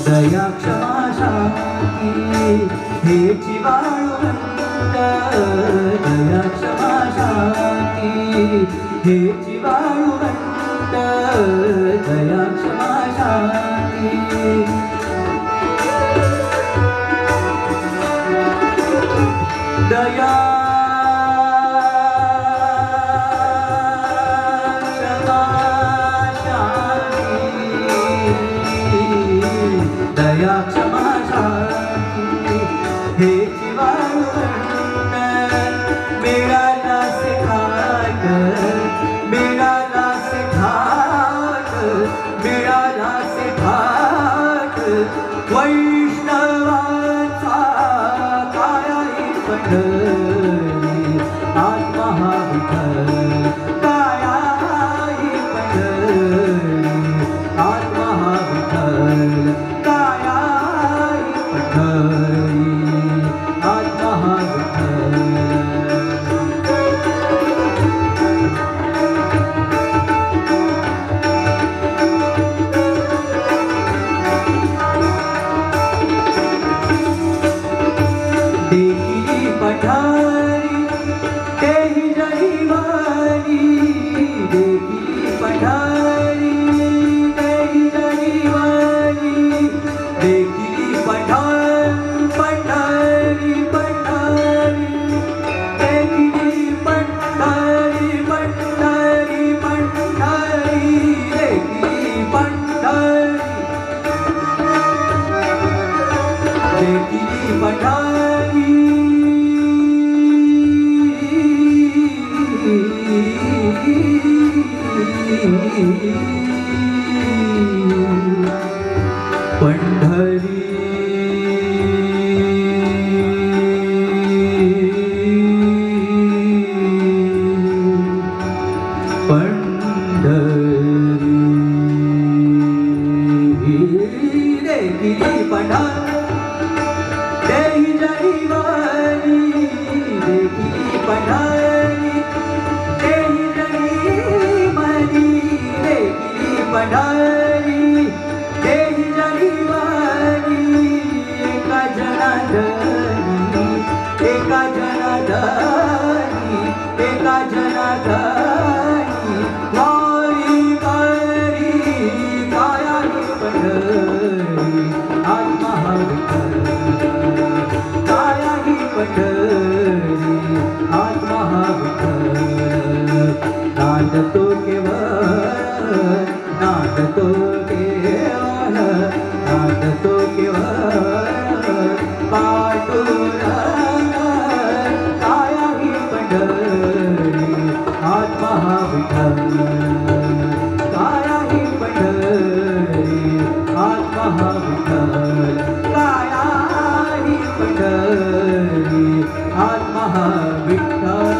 दया क्षमा शांती हेची वाळवंट, दया क्षमा शांती हेची वाळवंट, दया क्षमा शांती दया दया क्षमा शांती हेची वाळवंट, मिळाला से घाट, मिळाला से घाट, मिळाला से घाट, वैष्णवाचा कायाही पंढरी, आत्मा हा विठ्ठल कायाही पंढरी, आत्मा हा विठ्ठल कायाही पंढरी, आत्मा हा विठ्ठल. देखिली पठारी तेही जहिवारी, देखिली पठारी तेही जहिवारी, देखिली पठारी पठारी पठारी, देखिली पठारी पठारी पठारी, देखिली पठारी, देखिली पठारी पंढरी, पंढरी, देखिली पठारी तेही जहिवारी, देखिली पठारी तेही जहिवारी, देखिली पठारी तेही जहिवारी, एका जनार्दनी, एका जनार्दनी, एका जनार्दनी, वारी वारी कायाही पंढरी, आत्मा हा विठ्ठल कायाही पंढरी, आत्मा हा विठ्ठल. नांदतो केवळ, नांदतो केवळ, नांदतो केवळ पांडुरंग, कायाही पंढरी, आत्मा हा विठ्ठल कायाही पंढरी, आत्मा हा विठ्ठल कायाही पंढरी, आत्मा हा विठ्ठल.